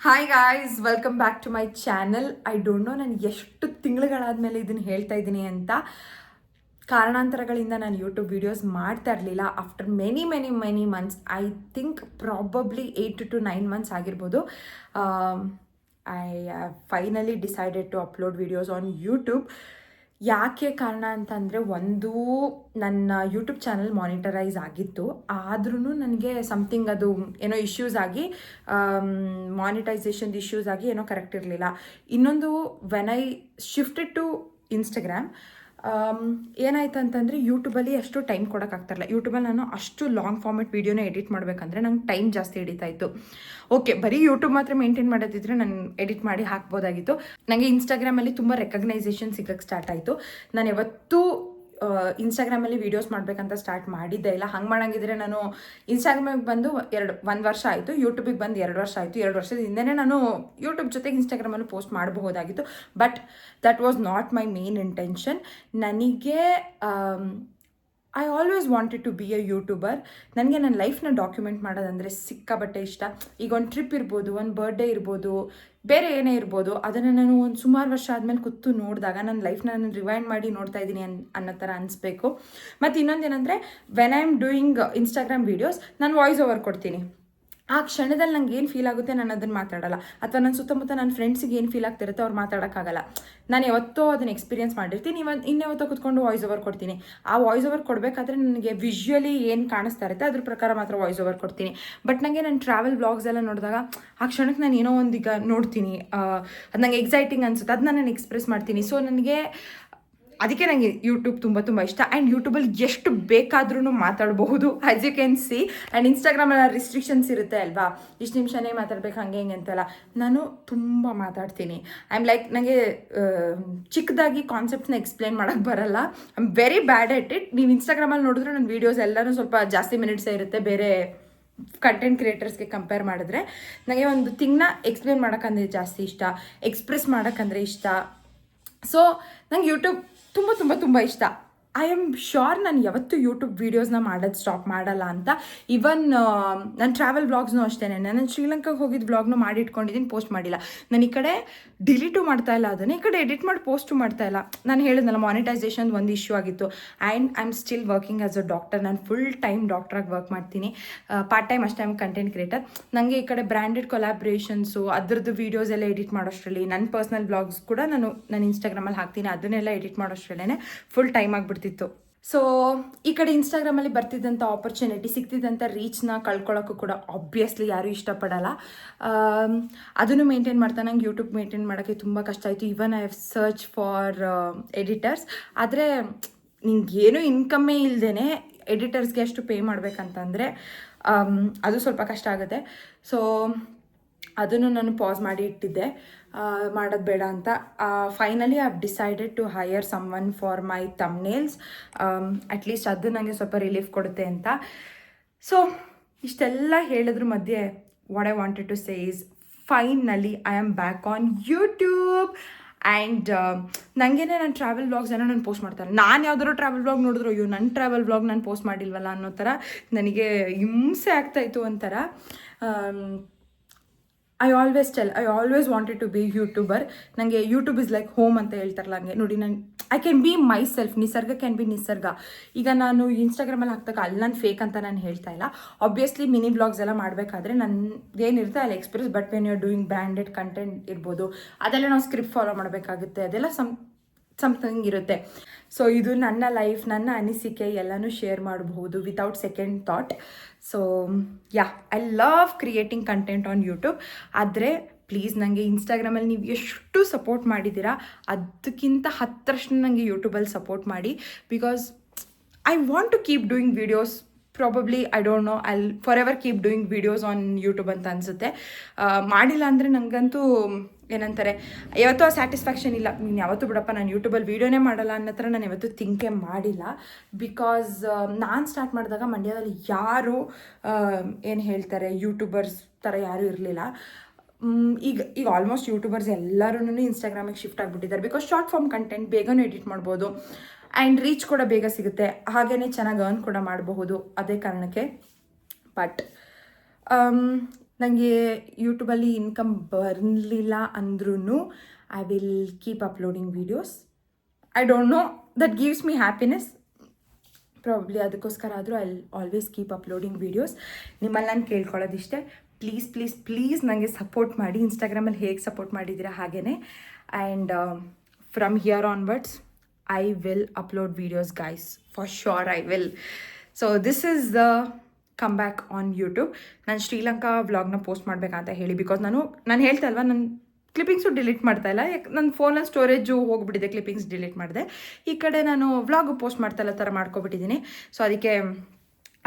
Hi guys, welcome back to my channel. I don't know ನಾನು ಎಷ್ಟು ತಿಂಗಳುಗಳಾದಮೇಲೆ ಇದನ್ನು ಹೇಳ್ತಾ ಇದ್ದೀನಿ ಅಂತ. ಕಾರಣಾಂತರಗಳಿಂದ ನಾನು ಯೂಟ್ಯೂಬ್ ವೀಡಿಯೋಸ್ ಮಾಡ್ತಾ ಇರಲಿಲ್ಲ. After many months, I think probably 8 to 9 months ಆಗಿರ್ಬೋದು, I finally decided to upload videos on YouTube. ಯಾಕೆ ಕಾರಣ ಅಂತಂದರೆ, ಒಂದು ನನ್ನ ಯೂಟ್ಯೂಬ್ ಚಾನಲ್ ಮಾನಿಟರೈಸ್ ಆಗಿತ್ತು, ಆದ್ರೂ ನನಗೆ ಸಮಥಿಂಗ್ ಅದು ಏನೋ ಇಶ್ಯೂಸ್ ಆಗಿ, ಮಾನಿಟೈಸೇಷನ್ ಇಶ್ಯೂಸ್ ಆಗಿ ಏನೋ ಕರೆಕ್ಟ್ ಇರಲಿಲ್ಲ. ಇನ್ನೊಂದು, when I shifted to Instagram, ಏನಾಯ್ತು ಅಂತಂದರೆ ಯೂಟ್ಯೂಬಲ್ಲಿ ಅಷ್ಟು ಟೈಮ್ ಕೊಡೋಕ್ಕಾಗ್ತಾಯಿಲ್ಲ. ಯೂಟ್ಯೂಬಲ್ಲಿ ನಾನು ಅಷ್ಟು ಲಾಂಗ್ ಫಾರ್ಮೆಟ್ ವೀಡಿಯೋನ ಎಡಿಟ್ ಮಾಡಬೇಕಂದ್ರೆ ನಂಗೆ ಟೈಮ್ ಜಾಸ್ತಿ ಹಿಡಿತಾ ಇತ್ತು. ಓಕೆ, ಬರೀ ಯೂಟ್ಯೂಬ್ ಮಾತ್ರ ಮೇಂಟೈನ್ ಮಾಡೋದಿದ್ರೆ ನಾನು ಎಡಿಟ್ ಮಾಡಿ ಹಾಕ್ಬೋದಾಗಿತ್ತು. ನನಗೆ ಇನ್ಸ್ಟಾಗ್ರಾಮಲ್ಲಿ ತುಂಬ ರೆಕಗ್ನೈಸೇಷನ್ ಸಿಗೋಕ್ಕೆ ಸ್ಟಾರ್ಟ್ ಆಯಿತು. ನಾನು ಯಾವತ್ತೂ ಇನ್ಸ್ಟಾಗ್ರಾಮಲ್ಲಿ ವೀಡಿಯೋಸ್ ಮಾಡಬೇಕಂತ ಸ್ಟಾರ್ಟ್ ಮಾಡಿದ್ದೇ ಇಲ್ಲ. ಹಂಗೆ ಮಾಡೋಂಗಿದ್ರೆ ನಾನು ಇನ್ಸ್ಟಾಗ್ರಾಮಿಗೆ ಬಂದು 1 ವರ್ಷ ಆಯಿತು, ಯೂಟ್ಯೂಬಿಗೆ ಬಂದು 2 ವರ್ಷ ಆಯಿತು. 2 ವರ್ಷದ ಹಿಂದೆಯೇ ನಾನು ಯೂಟ್ಯೂಬ್ ಜೊತೆಗೆ ಇನ್ಸ್ಟಾಗ್ರಾಮಲ್ಲಿ ಪೋಸ್ಟ್ ಮಾಡಬಹುದಾಗಿತ್ತು. But that was not my main intention. ನನಗೆ I always wanted to be a YouTuber. ನನಗೆ ನನ್ನ ಲೈಫ್ನ ಡಾಕ್ಯುಮೆಂಟ್ ಮಾಡೋದಂದರೆ ಸಿಕ್ಕಾಬಟ್ಟೆ ಇಷ್ಟ. ಈಗ ಒಂದು ಟ್ರಿಪ್ ಇರ್ಬೋದು, ಒಂದು ಬರ್ಡೇ ಇರ್ಬೋದು, ಬೇರೆ ಏನೇ ಇರ್ಬೋದು, ಅದನ್ನು ನಾನು ಒಂದು ಸುಮಾರು ವರ್ಷ ಆದಮೇಲೆ ಕೂತು ನೋಡಿದಾಗ ನನ್ನ ಲೈಫ್ನ ನಾನು ರಿವೈಂಡ್ ಮಾಡಿ ನೋಡ್ತಾ ಇದ್ದೀನಿ ಅನ್ನೋ ಥರ ಅನಿಸ್ಬೇಕು. ಮತ್ತು ಇನ್ನೊಂದೇನೆಂದರೆ, when I am doing Instagram videos, ನಾನು ವಾಯ್ಸ್ ಓವರ್ ಕೊಡ್ತೀನಿ. ಆ ಕ್ಷಣದಲ್ಲಿ ನಂಗೆ ಏನು ಫೀಲ್ ಆಗುತ್ತೆ ನಾನು ಅದನ್ನು ಮಾತಾಡೋಲ್ಲ, ಅಥವಾ ನನ್ನ ಸುತ್ತಮುತ್ತ ನನ್ನ ಫ್ರೆಂಡ್ಸಿಗೆ ಏನು ಫೀಲ್ ಆಗ್ತಿರುತ್ತೆ ಅವ್ರು ಮಾತಾಡೋಕ್ಕಾಗಲ್ಲ. ನಾನು ಯಾವತ್ತೋ ಅದನ್ನು ಎಕ್ಸ್ಪೀರಿಯನ್ಸ್ ಮಾಡಿರ್ತೀನಿ, ಇನ್ಯಾವತ್ತೋ ಕೂತ್ಕೊಂಡು ವಾಯ್ಸ್ ಓವರ್ ಕೊಡ್ತೀನಿ. ಆ ವಾಯ್ಸ್ ಓವರ್ ಕೊಡಬೇಕಾದ್ರೆ ನನಗೆ ವಿಜುವಲಿ ಏನು ಕಾಣಿಸ್ತಾ ಇರುತ್ತೆ ಅದ್ರ ಪ್ರಕಾರ ಮಾತ್ರ ವಾಯ್ಸ್ ಓವರ್ ಕೊಡ್ತೀನಿ. ಬಟ್ ನನಗೆ ನನ್ನ ಟ್ರಾವೆಲ್ ವ್ಲಾಗ್ಸ್ ಎಲ್ಲ ನೋಡಿದಾಗ ಆ ಕ್ಷಣಕ್ಕೆ ನಾನು ಏನೋ ಒಂದೀಗ ನೋಡ್ತೀನಿ, ಅದು ನನಗೆ ಎಕ್ಸೈಟಿಂಗ್ ಅನಿಸುತ್ತೆ, ಅದನ್ನ ನಾನು ಎಕ್ಸ್ಪ್ರೆಸ್ ಮಾಡ್ತೀನಿ. ಸೊ ನನಗೆ ಅದಕ್ಕೆ ನನಗೆ ಯೂಟ್ಯೂಬ್ ತುಂಬ ಇಷ್ಟ. ಆ್ಯಂಡ್ ಯೂಟ್ಯೂಬಲ್ಲಿ ಎಷ್ಟು ಬೇಕಾದ್ರೂ ಮಾತಾಡಬಹುದು, as you can see. And ಇನ್ಸ್ಟಾಗ್ರಾಮಲ್ಲಿ ರಿಸ್ಟ್ರಿಕ್ಷನ್ಸ್ ಇರುತ್ತೆ ಅಲ್ವಾ, ಇಷ್ಟು ನಿಮಿಷನೇ ಮಾತಾಡ್ಬೇಕು ಹಂಗೆ ಹಿಂಗೆ ಅಂತೆಲ್ಲ. ನಾನು ತುಂಬ ಮಾತಾಡ್ತೀನಿ. ಐ ಆಮ್ ಲೈಕ್, ನನಗೆ ಚಿಕ್ಕದಾಗಿ ಕಾನ್ಸೆಪ್ಟ್ಸ್ನ ಎಕ್ಸ್ಪ್ಲೇನ್ ಮಾಡೋಕ್ಕೆ ಬರಲ್ಲ. I am very bad at it. ನೀವು ಇನ್ಸ್ಟಾಗ್ರಾಮಲ್ಲಿ ನೋಡಿದ್ರೆ ನನ್ನ ವೀಡಿಯೋಸ್ ಎಲ್ಲನೂ ಸ್ವಲ್ಪ ಜಾಸ್ತಿ ಮಿನಿಟ್ಸೇ ಇರುತ್ತೆ ಬೇರೆ ಕಂಟೆಂಟ್ ಕ್ರಿಯೇಟರ್ಸ್ಗೆ ಕಂಪೇರ್ ಮಾಡಿದ್ರೆ. ನನಗೆ ಒಂದು ಥಿಂಗ್ನ ಎಕ್ಸ್ಪ್ಲೇನ್ ಮಾಡೋಕ್ಕಂದ್ರೆ ಜಾಸ್ತಿ ಇಷ್ಟ, ಎಕ್ಸ್ಪ್ರೆಸ್ ಮಾಡೋಕ್ಕಂದ್ರೆ ಇಷ್ಟ. ಸೊ ನಂಗೆ ಯೂಟ್ಯೂಬ್ ತುಂಬ ಇಷ್ಟ. ಐ ಆಮ್ ಶ್ಯೂರ್ ನಾನು ಯಾವತ್ತೂ ಯೂಟ್ಯೂಬ್ ವೀಡಿಯೋಸ್ನ ಮಾಡೋದು ಸ್ಟಾಪ್ ಮಾಡಲ್ಲ ಅಂತ. ಈವನ್ ನನ್ನ ಟ್ರಾವೆಲ್ ವ್ಲಾಗ್ಸ್ನೂ ಅಷ್ಟೇ. ನಾನು ಶ್ರೀಲಂಕಾಗೆ ಹೋಗಿದ್ದು ವ್ಲಾಗ್ನು ಮಾಡಿ ಇಟ್ಕೊಂಡಿದ್ದೀನಿ, ಪೋಸ್ಟ್ ಮಾಡಿಲ್ಲ. ನಾನು ಈ ಕಡೆ ಡಿಲೀಟು ಮಾಡ್ತಾ ಇಲ್ಲ, ಅದನ್ನು ಈ ಕಡೆ ಎಡಿಟ್ ಮಾಡಿ ಪೋಸ್ಟು ಮಾಡ್ತಾ ಇಲ್ಲ. ನಾನು ಹೇಳಿದ್ನಲ್ಲ, ಮಾನಿಟೈಸೇಷನ್ ಒಂದು ಇಶ್ಯೂ ಆಗಿತ್ತು. And I am still working as a doctor. ನಾನು ಫುಲ್ ಟೈಮ್ ಡಾಕ್ಟ್ರಾಗಿ ವರ್ಕ್ ಮಾಡ್ತೀನಿ, ಪಾರ್ಟ್ ಟೈಮ್ ಅಷ್ಟೇ ಕಂಟೆಂಟ್ ಕ್ರಿಯೇಟರ್. ನನಗೆ ಈ ಕಡೆ ಬ್ರ್ಯಾಂಡೆಡ್ ಕೊಲಾಬ್ರೇಷನ್ಸು ಅದ್ರದ್ದು ವೀಡಿಯೋಸ್ ಎಲ್ಲ ಎಡಿಟ್ ಮಾಡೋಷ್ಟರಲ್ಲಿ, ನನ್ನ ಪರ್ಸ್ನಲ್ ವ್ಲಾಗ್ಸ್ ಕೂಡ ನಾನು ಇನ್ಸ್ಟಾಗ್ರಾಮಲ್ಲಿ ಹಾಕ್ತೀನಿ, ಅದನ್ನೆಲ್ಲ ಎಡಿಟ್ ಮಾಡೋಷ್ಟರಲ್ಲೇ ಫುಲ್ ಟೈಮ್ ಆಗಿಬಿಡ್ತಿತ್ತು. ಸೊ ಈ ಕಡೆ ಇನ್ಸ್ಟಾಗ್ರಾಮಲ್ಲಿ ಬರ್ತಿದ್ದಂಥ ಆಪರ್ಚುನಿಟಿ, ಸಿಗ್ತಿದ್ದಂಥ ರೀಚ್ನ ಕಳ್ಕೊಳ್ಳೋಕ್ಕೂ ಕೂಡ ಆಬ್ವಿಯಸ್ಲಿ ಯಾರೂ ಇಷ್ಟಪಡಲ್ಲ. ಅದನ್ನು ಮೇಂಟೈನ್ ಮಾಡ್ತಾ ನಂಗೆ ಯೂಟ್ಯೂಬ್ ಮೇಂಟೈನ್ ಮಾಡೋಕ್ಕೆ ತುಂಬ ಕಷ್ಟ ಆಯಿತು. Even I have search for editors. ಆದರೆ ನಿಂಗೇನು ಇನ್ಕಮ್ಮೇ ಇಲ್ಲದೇ ಎಡಿಟರ್ಸ್ಗೆ ಅಷ್ಟು ಪೇ ಮಾಡಬೇಕಂತಂದರೆ ಅದು ಸ್ವಲ್ಪ ಕಷ್ಟ ಆಗುತ್ತೆ. ಸೊ ಅದನ್ನು ನಾನು ಪಾಸ್ ಮಾಡಿ ಇಟ್ಟಿದ್ದೆ, ಮಾಡೋದು ಬೇಡ ಅಂತ. Finally I have decided to hire someone for my thumbnails. At least ಅದು ನನಗೆ ಸ್ವಲ್ಪ ರಿಲೀಫ್ ಕೊಡುತ್ತೆ ಅಂತ. ಸೊ ಇಷ್ಟೆಲ್ಲ ಹೇಳಿದ್ರ ಮಧ್ಯೆ what I wanted to say is, finally I am back on YouTube. And ನನಗೇನೆ ನನ್ನ ಟ್ರಾವೆಲ್ ವ್ಲಾಗ್ಸ್ ಏನೋ ನಾನು ಪೋಸ್ಟ್ ಮಾಡ್ತಾರೆ. ನಾನು ಯಾವ್ದಾದ್ರು ಟ್ರಾವೆಲ್ ವ್ಲಾಗ್ ನೋಡಿದ್ರು, ಅಯ್ಯೋ ನನ್ನ ಟ್ರಾವೆಲ್ ವ್ಲಾಗ್ ನಾನು ಪೋಸ್ಟ್ ಮಾಡಿಲ್ವಲ್ಲ ಅನ್ನೋ ಥರ ನನಗೆ ಹಿಂಸೆ ಆಗ್ತಾಯಿತ್ತು ಒಂಥರ. I always wanted to be YouTuber. ನನಗೆ ಯೂಟ್ಯೂಬ್ ಇಸ್ ಲೈಕ್ ಹೋಮ್ ಅಂತ ಹೇಳ್ತಾರಲ್ಲ, ಹಂಗೆ ನೋಡಿ. I can be myself. Nisarga can be Nisarga. ಈಗ ನಾನು ಇನ್ಸ್ಟಾಗ್ರಾಮಲ್ಲಿ ಹಾಕ್ದಾಗ ಅಲ್ಲಿ ನಾನು ಫೇಕ್ ಅಂತ ನಾನು ಹೇಳ್ತಾ ಇಲ್ಲ. ಆಬ್ವಿಯಸ್ಲಿ ಮಿನಿ ವ್ಲಾಗ್ಸ್ ಎಲ್ಲ ಮಾಡಬೇಕಾದ್ರೆ ಏನಿರುತ್ತೆ ಅಲ್ಲಿ express. But when you are doing branded content ಇರ್ಬೋದು, ಅದೆಲ್ಲ ನಾವು ಸ್ಕ್ರಿಪ್ಟ್ ಫಾಲೋ ಮಾಡಬೇಕಾಗುತ್ತೆ, ಅದೆಲ್ಲ ಸಮಥಿಂಗ್ ಇರುತ್ತೆ. ಸೊ ಇದು ನನ್ನ ಲೈಫ್, ನನ್ನ ಅನಿಸಿಕೆ ಎಲ್ಲನೂ ಶೇರ್ ಮಾಡಬಹುದು without second thought. So yeah, I love creating content on YouTube. ಆದರೆ ಪ್ಲೀಸ್ ನನಗೆ ಇನ್ಸ್ಟಾಗ್ರಾಮಲ್ಲಿ ನೀವು ಎಷ್ಟು ಸಪೋರ್ಟ್ ಮಾಡಿದ್ದೀರಾ ಅದಕ್ಕಿಂತ 10ರಷ್ಟು ನನಗೆ ಯೂಟ್ಯೂಬಲ್ಲಿ ಸಪೋರ್ಟ್ ಮಾಡಿ. Because I want to keep doing videos. Probably I don't know, I forever keep doing videos on YouTube ಅಂತ ಅನಿಸುತ್ತೆ. ಮಾಡಿಲ್ಲ ಅಂದರೆ ನನಗಂತೂ ಏನಂತಾರೆ, ಯಾವತ್ತೂ ಆ ಸ್ಯಾಟಿಸ್ಫ್ಯಾಕ್ಷನ್ ಇಲ್ಲ. ನೀನು ಯಾವತ್ತೂ ಬಿಡಪ್ಪ ನಾನು ಯೂಟ್ಯೂಬಲ್ಲಿ ವೀಡಿಯೋನೇ ಮಾಡಲ್ಲ ಅನ್ನೋ ಥರ ನಾನು ಯಾವತ್ತೂ ಥಿಂಕೇ ಮಾಡಿಲ್ಲ. ಬಿಕಾಸ್ ನಾನು ಸ್ಟಾರ್ಟ್ ಮಾಡಿದಾಗ ಮಂಡ್ಯದಲ್ಲಿ ಯಾರು ಏನು ಹೇಳ್ತಾರೆ ಯೂಟ್ಯೂಬರ್ಸ್ ಥರ ಯಾರೂ ಇರಲಿಲ್ಲ. ಈಗ ಆಲ್ಮೋಸ್ಟ್ ಯೂಟ್ಯೂಬರ್ಸ್ ಎಲ್ಲರೂ ಇನ್ಸ್ಟಾಗ್ರಾಮಿಗೆ ಶಿಫ್ಟ್ ಆಗಿಬಿಟ್ಟಿದ್ದಾರೆ. ಬಿಕಾಸ್ ಶಾರ್ಟ್ ಫಾರ್ಮ್ ಕಂಟೆಂಟ್ ಬೇಗನೂ ಎಡಿಟ್ ಮಾಡ್ಬೋದು, ಆ್ಯಂಡ್ ರೀಚ್ ಕೂಡ ಬೇಗ ಸಿಗುತ್ತೆ, ಹಾಗೆಯೇ ಚೆನ್ನಾಗಿ ಅರ್ನ್ ಕೂಡ ಮಾಡಬಹುದು ಅದೇ ಕಾರಣಕ್ಕೆ. ಬಟ್ ನನಗೆ ಯೂಟ್ಯೂಬಲ್ಲಿ ಇನ್ಕಮ್ ಬರಲಿಲ್ಲ ಅಂದ್ರೂ I will keep uploading videos. I don't no, that gives me happiness. Probably ಅದಕ್ಕೋಸ್ಕರ ಆದರೂ I always keep uploading videos. ನಿಮ್ಮಲ್ಲಿ ನಾನು ಕೇಳ್ಕೊಳ್ಳೋದಿಷ್ಟೇ, ಪ್ಲೀಸ್ ಪ್ಲೀಸ್ ಪ್ಲೀಸ್ ನನಗೆ ಸಪೋರ್ಟ್ ಮಾಡಿ. ಇನ್ಸ್ಟಾಗ್ರಾಮಲ್ಲಿ ಹೇಗೆ ಸಪೋರ್ಟ್ ಮಾಡಿದ್ದೀರಾ ಹಾಗೆಯೇ. And from here onwards I will upload videos guys, for sure I will. So this is the come back on YouTube. ನಾನು ಶ್ರೀಲಂಕಾ ವ್ಲಾಗ್ನ ಪೋಸ್ಟ್ ಮಾಡಬೇಕಂತ ಹೇಳಿ, ಬಿಕಾಸ್ ನಾನು ಹೇಳ್ತಾ ಅಲ್ವಾ, ನನ್ನ ಕ್ಲಿಪ್ಪಿಂಗ್ಸು ಡಿಲೀಟ್ ಮಾಡ್ತಾಯಿಲ್ಲ. ಯಾಕೆ ನನ್ನ ಫೋನಲ್ಲಿ ಸ್ಟೋರೇಜು ಹೋಗ್ಬಿಟ್ಟಿದೆ, ಕ್ಲಿಪ್ಪಿಂಗ್ಸ್ ಡಿಲೀಟ್ ಮಾಡಿದೆ. ಈ ಕಡೆ ನಾನು ವ್ಲಾಗು ಪೋಸ್ಟ್ ಮಾಡ್ತಾಯಿಲ್ಲ ಥರ ಮಾಡ್ಕೊಬಿಟ್ಟಿದ್ದೀನಿ. ಸೊ ಅದಕ್ಕೆ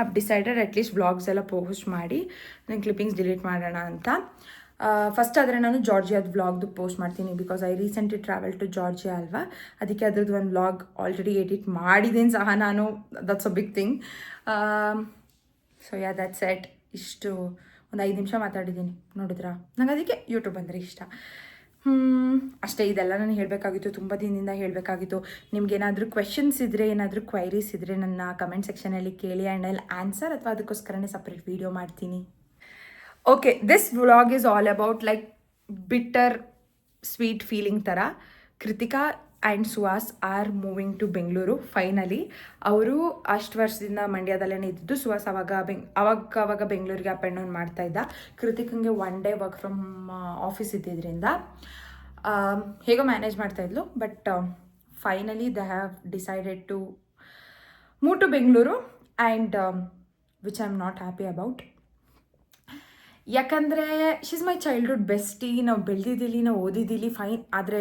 ಐ ಡಿಸೈಡೆಡ್ ಅಟ್ಲೀಸ್ಟ್ ವ್ಲಾಗ್ಸ್ ಎಲ್ಲ ಪೋಸ್ಟ್ ಮಾಡಿ ನಾನು ಕ್ಲಿಪ್ಪಿಂಗ್ಸ್ ಡಿಲೀಟ್ ಮಾಡೋಣ ಅಂತ. ಫಸ್ಟ್ ಆದರೆ ನಾನು ಜಾರ್ಜಿಯಾದ ವ್ಲಾಗ್ದು ಪೋಸ್ಟ್ ಮಾಡ್ತೀನಿ, because I recently travel to Georgia ಅಲ್ವಾ. ಅದಕ್ಕೆ ಅದ್ರದ್ದು ಒಂದು ವ್ಲಾಗ್ ಆಲ್ರೆಡಿ ಎಡಿಟ್ ಮಾಡಿದ್ದೀನಿ ಸಹ ನಾನು. That's a big thing. So yeah that's set. ಇಷ್ಟು ಒಂದು 5 ನಿಮಿಷ ಮಾತಾಡಿದ್ದೀನಿ, ನೋಡಿದ್ರಾ? ನಂಗೆ ಅದಕ್ಕೆ ಯೂಟ್ಯೂಬ್ ಅಂದರೆ ಇಷ್ಟ. ಅಷ್ಟೇ, ಇದೆಲ್ಲ ನಾನು ಹೇಳಬೇಕಾಗಿತ್ತು, ತುಂಬ ದಿನದಿಂದ ಹೇಳಬೇಕಾಗಿತ್ತು. ನಿಮ್ಗೇನಾದರೂ ಕ್ವೆಶನ್ಸ್ ಇದ್ದರೆ, ಏನಾದರೂ ಕ್ವೈರೀಸ್ ಇದ್ದರೆ ನನ್ನ ಕಮೆಂಟ್ ಸೆಕ್ಷನಲ್ಲಿ ಕೇಳಿ, ಆ್ಯಂಡ್ ಐ ಆನ್ಸರ್, ಅಥವಾ ಅದಕ್ಕೋಸ್ಕರನೇ ಸಪ್ರೇಟ್ ವೀಡಿಯೋ ಮಾಡ್ತೀನಿ. Okay, this vlog is all about like bitter sweet feeling ಥರ. Kritika and Suhas are moving to Bengaluru finally. ಅವರು ಅಷ್ಟು ವರ್ಷದಿಂದ ಮಂಡ್ಯದಲ್ಲೇ ಇದ್ದಿದ್ದು. ಸುಹಾಸ್ ಅವಾಗ ಬೆಂಗಳೂರಿಗೆ ಅಪ್ ಆ್ಯಂಡ್ ಡೌನ್ ಮಾಡ್ತಾಯಿದ್ದ. ಕೃತಿಕಂಗೆ 1 day ವರ್ಕ್ ಫ್ರಮ್ ಆಫೀಸ್ ಇದ್ದಿದ್ದರಿಂದ ಹೇಗೋ ಮ್ಯಾನೇಜ್ ಮಾಡ್ತಾಯಿದ್ಲು. But finally they have decided to move to Bengaluru, and which I am not happy about. ಯಾಕಂದರೆ she is my childhood bestie. ನಾವು ಬೆಳೆದಿದ್ದೀವಿ, ನಾವು ಓದಿದ್ದೀವಿ, ಫೈನ್. ಆದರೆ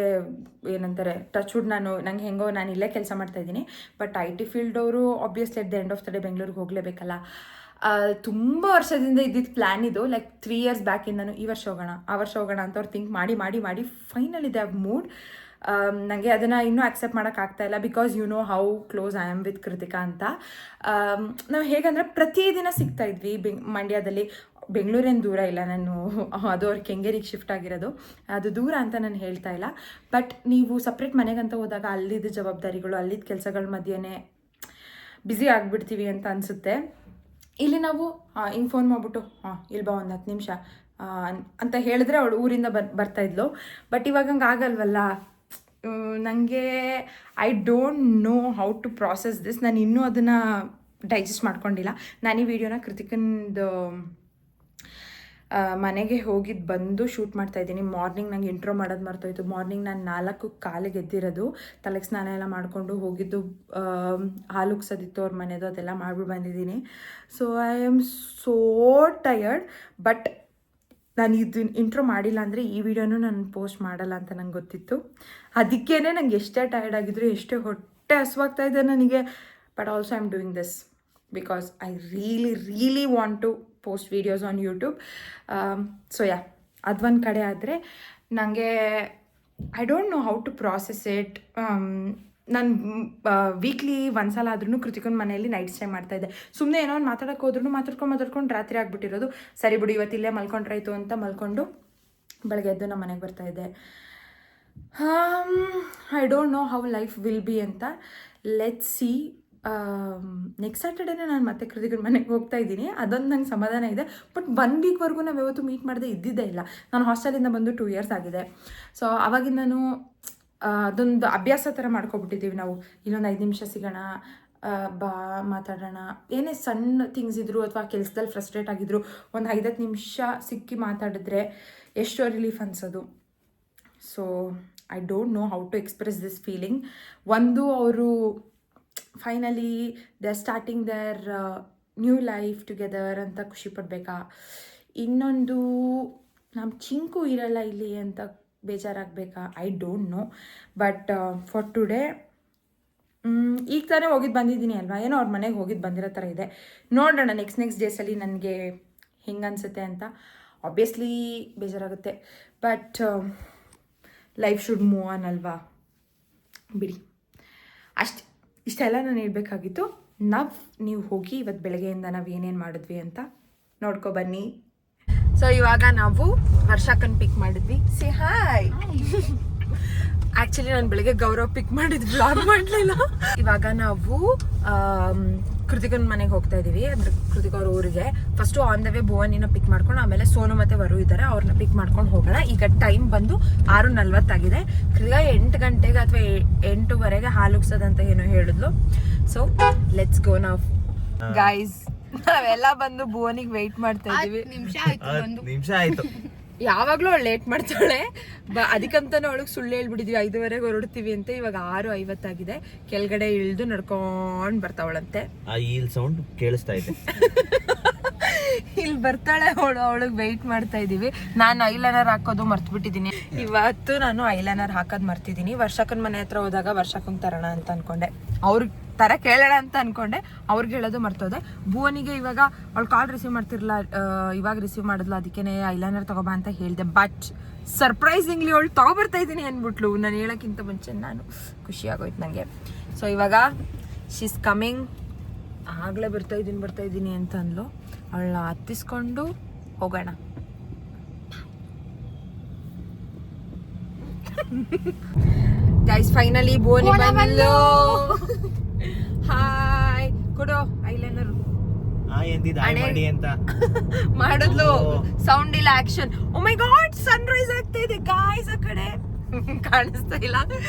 ಏನಂತಾರೆ, ಟಚ್ವುಡ್ ನಂಗೆ ಹೆಂಗೋ ನಾನು ಇಲ್ಲೇ ಕೆಲಸ ಮಾಡ್ತಾಯಿದ್ದೀನಿ. ಬಟ್ ಐ ಟಿ ಫೀಲ್ಡವರು obviously at the end of the day ಬೆಂಗಳೂರಿಗೆ ಹೋಗಲೇಬೇಕಲ್ಲ. ತುಂಬ ವರ್ಷದಿಂದ ಇದ್ದಿದ್ದು ಪ್ಲ್ಯಾನ್ ಇದು, ಲೈಕ್ 3 years ಬ್ಯಾಕಿಂದನೂ. ಈ ವರ್ಷ ಹೋಗೋಣ, ಆ ವರ್ಷ ಹೋಗೋಣ ಅಂತ ಅವ್ರು ಥಿಂಕ್ ಮಾಡಿ ಮಾಡಿ ಮಾಡಿ ಫೈನಲಿ ದೇ ಹ್ಯಾವ್ ಮೂಡ್. ನನಗೆ ಅದನ್ನು ಇನ್ನೂ ಆಕ್ಸೆಪ್ಟ್ ಮಾಡೋಕ್ಕಾಗ್ತಾಯಿಲ್ಲ, because you know how close I am with Kritika ಅಂತ. ನಾವು ಹೇಗಂದರೆ ಪ್ರತಿದಿನ ಸಿಗ್ತಾಯಿದ್ವಿ ಮಂಡ್ಯದಲ್ಲಿ. ಬೆಂಗಳೂರೇನು ದೂರ ಇಲ್ಲ, ನಾನು ಅದು ಅವ್ರ ಕೆಂಗೇರಿಗೆ ಶಿಫ್ಟ್ ಆಗಿರೋದು, ಅದು ದೂರ ಅಂತ ನಾನು ಹೇಳ್ತಾ ಇಲ್ಲ. ಬಟ್ ನೀವು ಸಪ್ರೇಟ್ ಮನೆಗಂತ ಹೋದಾಗ ಅಲ್ಲಿದ್ದ ಜವಾಬ್ದಾರಿಗಳು, ಅಲ್ಲಿದ್ದ ಕೆಲಸಗಳ ಮಧ್ಯೆ ಬ್ಯುಸಿ ಆಗಿಬಿಡ್ತೀವಿ ಅಂತ ಅನಿಸುತ್ತೆ. ಇಲ್ಲಿ ನಾವು ಹಿಂಗೆ ಫೋನ್ ಮಾಡಿಬಿಟ್ಟು ಇಲ್ಲಿ ಬಾ ಒಂದು 10 ನಿಮಿಷ ಅಂತ ಹೇಳಿದ್ರೆ ಅವಳು ಊರಿಂದ ಬರ್ತಾಯಿದ್ಲು. ಬಟ್ ಇವಾಗ ಹಂಗೆ ಆಗಲ್ವಲ್ಲ. ನನಗೆ I don't know how to process this. ನಾನು ಇನ್ನೂ ಅದನ್ನು ಡೈಜೆಸ್ಟ್ ಮಾಡ್ಕೊಂಡಿಲ್ಲ. ನಾನು ಈ ವಿಡಿಯೋನ ಕೃತಿಕಂದು ಮನೆಗೆ ಹೋಗಿದ್ದು ಬಂದು ಶೂಟ್ ಮಾಡ್ತಾಯಿದ್ದೀನಿ. ಮಾರ್ನಿಂಗ್ ನಂಗೆ ಇಂಟ್ರೋ ಮಾಡೋದು ಮರ್ತೋಯ್ತು. ಮಾರ್ನಿಂಗ್ ನಾನು 4:15 ಎದ್ದಿರೋದು, ತಲೆಗೆ ಸ್ನಾನ ಎಲ್ಲ ಮಾಡಿಕೊಂಡು ಹೋಗಿದ್ದು, ಹಾಲು ಉಗ್ಸೋದಿತ್ತು ಅವ್ರ ಮನೆದು, ಅದೆಲ್ಲ ಮಾಡ್ಬಿಟ್ಟು ಬಂದಿದ್ದೀನಿ. So I am so tired. But ನಾನು ಇದು ಇಂಟ್ರೋ ಮಾಡಿಲ್ಲ ಅಂದರೆ ಈ ವಿಡಿಯೋನೂ ನಾನು ಪೋಸ್ಟ್ ಮಾಡಲ್ಲ ಅಂತ ನಂಗೆ ಗೊತ್ತಿತ್ತು. ಅದಕ್ಕೇ ನಂಗೆ ಎಷ್ಟೇ ಟಯರ್ಡ್ ಆಗಿದ್ರು, ಎಷ್ಟೇ ಹೊಟ್ಟೆ ಹಸುವಾಗ್ತಾ ಇದೆ ನನಗೆ. But also I am doing this because I really want to post videos on YouTube. So yeah, ಅದೊಂದು ಕಡೆ ಆದರೆ ನನಗೆ I don't know how to process it. ನಾನು ವೀಕ್ಲಿ ಒಂದ್ಸಲ ಆದ್ರೂ ಕೃತಿಕನ ಮನೆಯಲ್ಲಿ ನೈಟ್ ಸ್ಟೇ ಮಾಡ್ತಾಯಿದ್ದೆ. ಸುಮ್ಮನೆ ಏನೋ ಒಂದು ಮಾತಾಡೋಕೆ ಹೋದ್ರೂ ಮಾತಾಡ್ಕೊಂಡು ರಾತ್ರಿ ಆಗಿಬಿಟ್ಟಿರೋದು. ಸರಿ ಬಿಡು ಇವತ್ತಿಲ್ಲೇ ಮಲ್ಕೊಂಡ್ರಾಯ್ತು ಅಂತ ಮಲ್ಕೊಂಡು ಬೆಳಗ್ಗೆ ಎದ್ದು ನಮ್ಮ ಮನೆಗೆ ಬರ್ತಾಯಿದ್ದೆ. I don't know how life will be ಅಂತ. Let's see. ನೆಕ್ಸ್ಟ್ ಸ್ಯಾಟರ್ಡೇನೇ ನಾನು ಮತ್ತೆ ಕೃತಿಕನ ಮನೆಗೆ ಹೋಗ್ತಾ ಇದ್ದೀನಿ. ಅದೊಂದು ನಂಗೆ ಸಮಾಧಾನ ಇದೆ. ಬಟ್ 1 weekವರೆಗೂ ನಾವು ಯಾವತ್ತೂ ಮೀಟ್ ಮಾಡದೆ ಇದ್ದಿದ್ದೇ ಇಲ್ಲ. ನಾನು ಹಾಸ್ಟೆಲಿಂದ ಬಂದು 2 years ಆಗಿದೆ. ಸೊ ಆವಾಗಿಂದ ನಾನು ಅದೊಂದು ಅಭ್ಯಾಸ ಥರ ಮಾಡ್ಕೊಬಿಟ್ಟಿದ್ದೀವಿ ನಾವು. ಇಲ್ಲೊಂದು 5 ನಿಮಿಷ ಸಿಗೋಣ, ಬಾ ಮಾತಾಡೋಣ, ಏನೇ ಸಣ್ಣ ಥಿಂಗ್ಸ್ ಇದ್ದರು ಅಥವಾ ಕೆಲಸದಲ್ಲಿ ಫ್ರಸ್ಟ್ರೇಟ್ ಆಗಿದ್ರು, ಒಂದು 5-10 ನಿಮಿಷ ಸಿಕ್ಕಿ ಮಾತಾಡಿದ್ರೆ ಎಷ್ಟೋ ರಿಲೀಫ್ ಅನ್ಸೋದು. So I don't know how to express this feeling. ಒಂದು, ಅವರು finally they are starting their new life together ಅಂತ ಖುಷಿ ಪಡಬೇಕಾ. ಇನ್ನೊಂದು, ನಮ್ಮ ಚಿಂಕು ಇರಲ್ಲ ಇಲ್ಲಿ ಅಂತ ಬೇಜಾರಾಗಬೇಕಾ. I don't know. But for today ಈಗ ತಾನೇ ಹೋಗಿದ್ದು ಬಂದಿದ್ದೀನಿ ಅಲ್ವಾ, ಏನೋ ಅವ್ರ ಮನೆಗೆ ಹೋಗಿದ್ದು ಬಂದಿರೋ ಥರ ಇದೆ. ನೋಡೋಣ ನೆಕ್ಸ್ಟ್ ಡೇಸಲ್ಲಿ ನನಗೆ ಹೆಂಗೆ ಅನಿಸುತ್ತೆ ಅಂತ. ಆಬ್ವಿಯಸ್ಲಿ ಬೇಜಾರಾಗುತ್ತೆ, but life should move on ಅಲ್ವಾ. ಬಿಡಿ, ಅಷ್ಟೇ. ಇಷ್ಟೆಲ್ಲ ನಾನು ಹೇಳ್ಬೇಕಾಗಿತ್ತು. ನೀವು ಹೋಗಿ ಇವತ್ತು ಬೆಳಗ್ಗೆಯಿಂದ ನಾವು ಏನೇನು ಮಾಡಿದ್ವಿ ಅಂತ ನೋಡ್ಕೊ ಬನ್ನಿ. ಸೊ ಇವಾಗ ನಾವು ವರ್ಷಕ್ಕನ್ನು ಪಿಕ್ ಮಾಡಿದ್ವಿ. C hi. ಆ್ಯಕ್ಚುಲಿ ನಾನು ಬೆಳಗ್ಗೆ ಗೌರವ್ ಪಿಕ್ ಮಾಡಿದ್ವಿ, ವ್ಲಾಗ್ ಮಾಡಲಿಲ್ಲ. ಇವಾಗ ನಾವು ಕೃತಿಕನ ಮನೆಗೆ ಹೋಗ್ತಾ ಇದೀವಿ, ಅಂದ್ರೆ ಕೃತಿಕ ಅವ್ರ ಊರಿಗೆ. ಫಸ್ಟು ಆನ್ ದ ವೇ ಭುವನಿನ ಪಿಕ್ ಮಾಡ್ಕೊಂಡು ಆಮೇಲೆ ಸೋನು ಮತ್ತೆ ವರು ಇದ್ದಾರೆ, ಅವ್ರನ್ನ ಪಿಕ್ ಮಾಡ್ಕೊಂಡು ಹೋಗೋಣ. ಈಗ ಟೈಮ್ ಬಂದು 6:40 ಆಗಿದೆ. ಕೃತಿಕ 8 ಗಂಟೆಗೆ ಅಥವಾ 8:15 ಹಾಲು ಉಗ್ಸೋದಂತ ಏನೋ ಹೇಳಿದ್ಲು. ಸೊ ಲೆಟ್ಸ್ ಗೋ ನಾವ್ ಗೈಸ್. ನಾವೆಲ್ಲ ಬಂದು ಭುವನಿಗೆ ವೆಯ್ಟ್ ಮಾಡ್ತಾ ಇದೀವಿ. ನಿಮಿಷ ಆಯ್ತು. ಯಾವಾಗ್ಲೂ ಅವಳು ಲೇಟ್ ಮಾಡ್ತಾಳೆ, ಅದಕ್ಕಂತಾನೆ ಅವಳಿಗೆ ಸುಳ್ಳು ಹೇಳ್ಬಿಟ್ಟಿದ್ವಿ 5:15 ಹೊರಡ್ತೀವಿ ಅಂತ. ಇವಾಗ 6:50 ಆಗಿದೆ. ಕೆಳಗಡೆ ಇಳಿದು ನಡ್ಕೊಂಡ್ ಬರ್ತಾವಳಂತೆ. ಈ ಸೌಂಡ್ ಕೇಳಿಸ್ತಾ ಇದೆ. ಇಲ್ಲಿ ಬರ್ತಾಳೆ ಅವಳು, ಅವಳಿಗೆ ವೆಯ್ಟ್ ಮಾಡ್ತಾ ಇದೀವಿ. ನಾನು ಐಲೈನರ್ ಹಾಕೋದು ಮರ್ತ್ಬಿಟ್ಟಿದೀನಿ. ಇವತ್ತು ನಾನು ಐಲೈನರ್ ಹಾಕೋದು ಮರ್ತಿದ್ದೀನಿ. ವರ್ಷಕ್ಕನ ಮನೆ ಹತ್ರ ಹೋದಾಗ ವರ್ಷಕ್ಕಂಗೆ ತರೋಣ ಅಂತ ಅನ್ಕೊಂಡೆ, ಅವ್ರಿಗೆ ತರ ಕೇಳೋಣ ಅಂತ ಅನ್ಕೊಂಡೆ, ಅವ್ರಿಗೆ ಹೇಳೋದು ಮರ್ತೋದೆ. ಭುವನಿಗೆ ಇವಾಗ ಅವಳು ಕಾಲ್ ರಿಸೀವ್ ಮಾಡ್ತಿರ್ಲಿಲ್ಲ, ಇವಾಗ ರಿಸೀವ್ ಮಾಡಿದ್ಲು, ಅದಕ್ಕೇನೆ ಐಲೈನರ್ ತಗೋಬಾ ಅಂತ ಹೇಳಿದೆ. ಬಟ್ ಸರ್ಪ್ರೈಸಿಂಗ್ಲಿ ಅವಳು ತಗೊಬರ್ತಾ ಇದ್ದೀನಿ ಅಂದ್ಬಿಟ್ಲು. ನಾನು ಹೇಳೋಕ್ಕಿಂತ ಮುಂಚೆ ನಾನು ಖುಷಿ ಆಗೋಯ್ತು ನನಗೆ. ಸೊ ಇವಾಗ ಶೀಸ್ ಕಮಿಂಗ್. ಆಗಲೇ ಬರ್ತಾ ಇದ್ದೀನಿ ಅಂತ ಅಂದ್ಲು. ಅವಳನ್ನ ಹತ್ತಿಸ್ಕೊಂಡು ಹೋಗೋಣ. ಗೈಸ್ ಫೈನಲಿ ಭುವನಿ ಬಂದ್ಲು. ಹಾಯ್ ಕೊಡು ಐಲೈನರ್ ಅಂತ ಮಾಡಿದ್ಲು. ಸೌಂಡ್ ಇಲ್ಲ, ಆಕ್ಷನ್. ಓ ಮೈ ಗಾಡ್, ಸನ್ ರೈಸ್ ಆಗ್ತಾ ಇದೆ ಗಾಯ್ಸ್. ಆ ಕಡೆ ಕಾಣಿಸ್ತಾ ಇಲ್ಲ.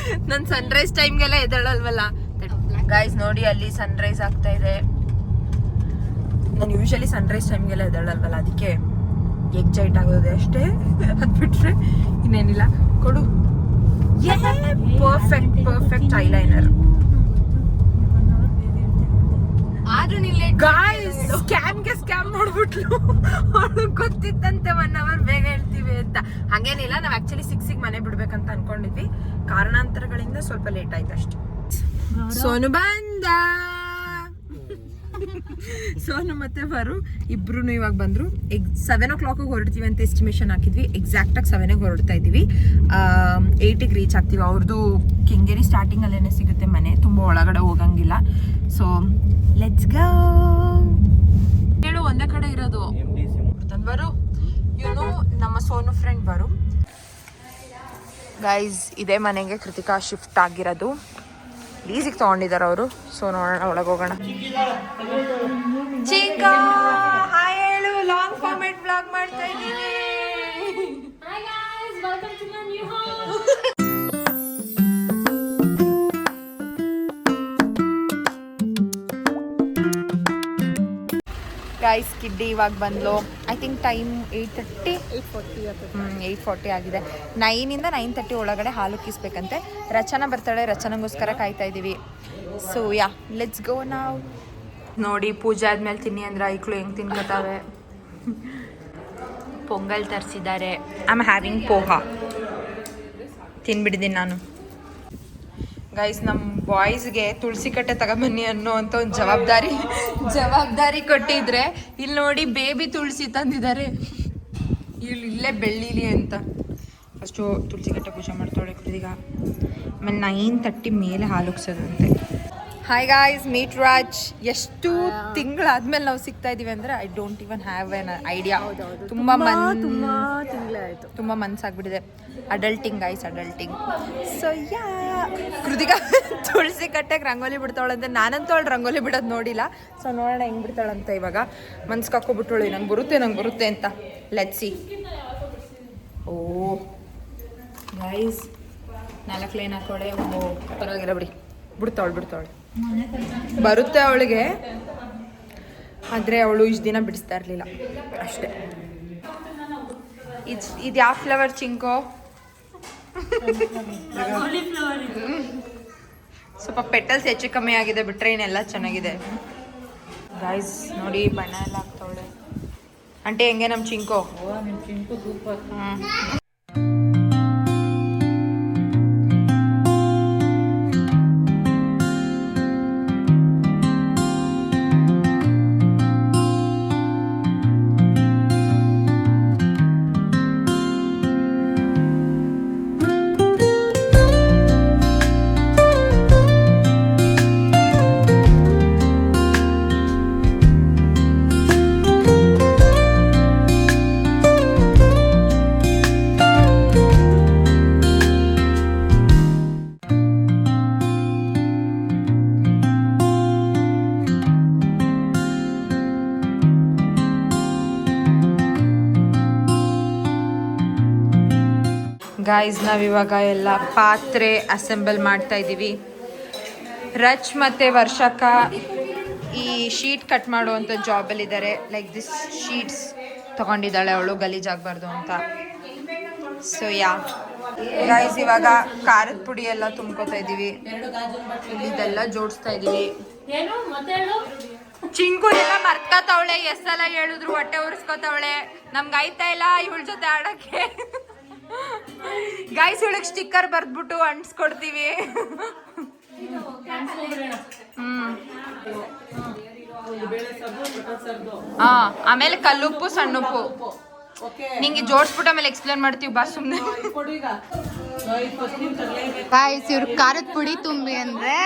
ನನ್ ಸನ್ ರೈಸ್ ಟೈಮ್ಗೆಲ್ಲ ಎದ್ದೇಳಲ್ವಲ್ಲ ಗಾಯ್ಸ್. ನೋಡಿ ಅಲ್ಲಿ ಸನ್ ರೈಸ್ ಆಗ್ತಾ ಇದೆ. ನಾನು ಯೂಶಲಿ ಸನ್ ರೈಸ್ ಟೈಮ್ಗೆಲ್ಲ ಎದ್ದೇಳಲ್ವಲ್ಲ, ಅದಕ್ಕೆ ಎಕ್ಸೈಟ್ ಆಗೋದೆ ಅಷ್ಟೇ. ಅದ್ ಬಿಟ್ರೆ ಇನ್ನೇನಿಲ್ಲ. ಕೊಡು. Perfect eyeliner. ಗಾಯ್ಸ್ ಸ್ಕ್ಯಾಮ್ ಮಾಡ್ಬಿಟ್ಲು. ಅವಳು ಗೊತ್ತಿತ್ತಂತೆ 1 hour ಬೇಗ ಹೇಳ್ತೀವಿ ಅಂತ. ಹಂಗೇನಿಲ್ಲ, ನಾವ್ ಆಕ್ಚುಲಿ 6ಗೆ ಮನೆ ಬಿಡ್ಬೇಕಂತ ಅನ್ಕೊಂಡಿದ್ವಿ. ಕಾರಣಾಂತರಗಳಿಂದ ಸ್ವಲ್ಪ ಲೇಟ್ ಆಯ್ತು ಅಷ್ಟೇ. ಸೋನು ಬಂದ. ಸೋನು ಮತ್ತೆ ವರು ಇಬ್ರು ಇವಾಗ ಬಂದ್ರು. 7 o'clock ಹೊರಡ್ತೀವಿ ಅಂತ ಎಸ್ಟಿಮೇಷನ್ ಹಾಕಿದ್ವಿ. ಎಕ್ಸಾಕ್ಟಾಗಿ 7ಗೆ ಹೊರಡ್ತಾ ಇದೀವಿ. 8ಗೆ ರೀಚ್ ಆಗ್ತೀವಿ. ಅವ್ರದ್ದು ಕೆಂಗೇರಿ ಸ್ಟಾರ್ಟಿಂಗ್ ಅಲ್ಲೇನೆ ಸಿಗುತ್ತೆ ಮನೆ, ತುಂಬ ಒಳಗಡೆ ಹೋಗಂಗಿಲ್ಲ. So let's go. ಹೇಳು, ಒಂದೇ ಕಡೆ ಇರೋದು ಬರು. ಇವನು ನಮ್ಮ ಸೋನು ಫ್ರೆಂಡ್ ಬರು. ಗೈಸ್ ಇದೇ ಮನೆಗೆ ಕೃತಿಕಾ ಶಿಫ್ಟ್ ಆಗಿರೋದು. ಲೀಸಿಗೆ ತಗೊಂಡಿದ್ದಾರೆ ಅವರು. ಸೊ ನೋಡೋಣ, ಒಳಗೆ ಹೋಗೋಣ. ಚಿಂಕ ಹಾಯ್ ಹೇಳು. ಲಾಂಗ್ ಫಾರ್ಮೆಟ್ ಬ್ಲಾಗ್ ಮಾಡ್ತಾ ಇದ್ದೀನಿ. Hi guys, welcome to my new home. Guys ಕಿಡ್ಡಿ ಇವಾಗ ಬಂದ್ಲು. ಐ ಥಿಂಕ್ ಟೈಮ್ 8:40 ಆಗಿದೆ. 9ಇಂದ 9:30 ಒಳಗಡೆ ಹಾಲು ಕಿಸ್ಬೇಕಂತೆ. ರಚನಾ ಬರ್ತಾಳೆ, ರಚನಾಗೋಸ್ಕರ ಕಾಯ್ತಾ ಇದ್ದೀವಿ. ಸೊ ಯಾ ಲೆಟ್ಸ್ ಗೋ ನಾವು. ನೋಡಿ ಪೂಜೆ ಆದ್ಮೇಲೆ ತಿನ್ನಿ ಅಂದ್ರೆ ಐಕ್ಳು ಹೆಂಗೆ ತಿನ್ಕೋತಾವೆ. ಪೊಂಗಲ್ ತರಿಸಿದ್ದಾರೆ. I am having poha. ತಿನ್ಬಿಟ್ಟಿದ್ದೀನಿ ನಾನು. ಗೈಸ್ ನಮ್ಮ ಬಾಯ್ಸ್ಗೆ ತುಳಸಿ ಕಟ್ಟೆ ತಗೊಂಬನ್ನಿ ಅನ್ನೋ ಅಂತ ಒಂದು ಜವಾಬ್ದಾರಿ ಕೊಟ್ಟಿದ್ರೆ, ಇಲ್ಲಿ ನೋಡಿ ಬೇಬಿ ತುಳಸಿ ತಂದಿದ್ದಾರೆ. ಇಲ್ಲೇ ಬೆಳ್ಳೀಲಿ ಅಂತ. ಫಸ್ಟು ತುಳಸಿ ಕಟ್ಟೆ ಪೂಜೆ ಮಾಡ್ತಾಳೆ ಕೃತಿಗ. ಆಮೇಲೆ 9:30 ಮೇಲೆ ಹಾಲು ಉಗ್ಸೋದಂತೆ. Hi guys, meet Raj. ಎಷ್ಟು ತಿಂಗಳಾದ್ಮೇಲೆ ನಾವು ಸಿಗ್ತಾ ಇದೀವಿ ಅಂದ್ರೆ I don't even have an idea. ತುಂಬ ತಿಂಗಳಾಯಿತು, ತುಂಬ ಮನ್ಸಾಗ್ಬಿಟ್ಟಿದೆ. Adulting guys, adulting. So yeah Kritika ತುಳಸಿ ಕಟ್ಟೆಗೆ ರಂಗೋಲಿ ಬಿಡ್ತಾವಳಂತೆ. ನಾನಂತೂ ಅವಳು ರಂಗೋಲಿ ಬಿಡೋದು ನೋಡಿಲ್ಲ. ಸೊ ನೋಡೋಣ ಹೆಂಗೆ ಬಿಡ್ತಾಳಂತ. ಇವಾಗ ಮನ್ಸಿಗೆ ಹಾಕೋಬಿಟ್ಟಳು ನಂಗೆ ಬರುತ್ತೆ ಅಂತ. Let's see. Oh guys 4 line ಹಾಕೋಳೆ. ಓ ಪರವಾಗಿಲ್ಲ ಬಿಡಿ, ಬಿಡ್ತಾವಳು ಬರುತ್ತೆ ಅವಳಿಗೆ. ಆದರೆ ಅವಳು ಇಷ್ಟು ದಿನ ಬಿಡಿಸ್ತಾ ಇರಲಿಲ್ಲ ಅಷ್ಟೇ. ಇದು ಯಾವ ಫ್ಲವರ್ ಚಿಂಕೋ? ಸ್ವಲ್ಪ ಪೆಟಲ್ಸ್ ಹೆಚ್ಚು ಕಮ್ಮಿ ಆಗಿದೆ, ಬಿಟ್ರೆ ಇನ್ನೆಲ್ಲ ಚೆನ್ನಾಗಿದೆ. ಗೈಸ್ ನೋಡಿ ಬಣ್ಣ ಎಲ್ಲ ಹಾಕ್ತಾವಳೆ. ಅಂಟೆ ಹೆಂಗೆ ನಮ್ಮ ಚಿಂಕೋ? ಗಾಯ್ಸ್ ನಾವಿವಾಗ ಎಲ್ಲ ಪಾತ್ರೆ ಅಸೆಂಬಲ್ ಮಾಡ್ತಾ ಇದ್ದೀವಿ. ರಚ್ ಮತ್ತು ವರ್ಷಕ್ಕ ಈ ಶೀಟ್ ಕಟ್ ಮಾಡುವಂಥ ಜಾಬಲ್ಲಿದ್ದಾರೆ. ಲೈಕ್ ದಿಸ್ ಶೀಟ್ಸ್ ತೊಗೊಂಡಿದ್ದಾಳೆ ಅವಳು ಗಲೀಜಾಗಬಾರ್ದು ಅಂತ. ಸೊ ಯಾ ಗೈಸ್ ಇವಾಗ ಖಾರದ ಪುಡಿ ಎಲ್ಲ ತುಂಬ್ಕೋತಾ ಇದ್ದೀವಿ. ಇದೆಲ್ಲ ಜೋಡಿಸ್ತಾ ಇದ್ದೀವಿ. ಚಿಂಕು ಎಲ್ಲ ಮರ್ತ್ಕೋತಾವಳೆ, ಎಷ್ಟೆಲ್ಲ ಹೇಳಿದ್ರು ಹೊಟ್ಟೆ ಉರ್ಸ್ಕೋತಾವಳೆ. ನಮ್ಗೆ ಆಯ್ತಾ ಇಲ್ಲ ಇವಳ ಜೊತೆ ಆಡಕ್ಕೆ. ಗೈಸ್ ಇವಳಿಗೆ ಸ್ಟಿಕ್ಕರ್ ಬರ್ದ್ಬಿಟ್ಟು ಅಂಟಿಸ್ಕೊಡ್ತೀವಿ. ಆಮೇಲೆ ಕಲ್ಲುಪ್ಪು ಸಣ್ಣುಪ್ಪು ನಿಂಗೆ ಜೋಡಿಸ್ಬಿಟ್ಟು ಆಮೇಲೆ ಎಕ್ಸ್ಪ್ಲೇನ್ ಮಾಡ್ತೀವಿ. ಬಾ ಸುಮ್ಮನೆ. ಗಾಯ್ಸ್ ಇವ್ರು ಖಾರದ ಪುಡಿ ತುಂಬಿ ಅಂದ್ರೆ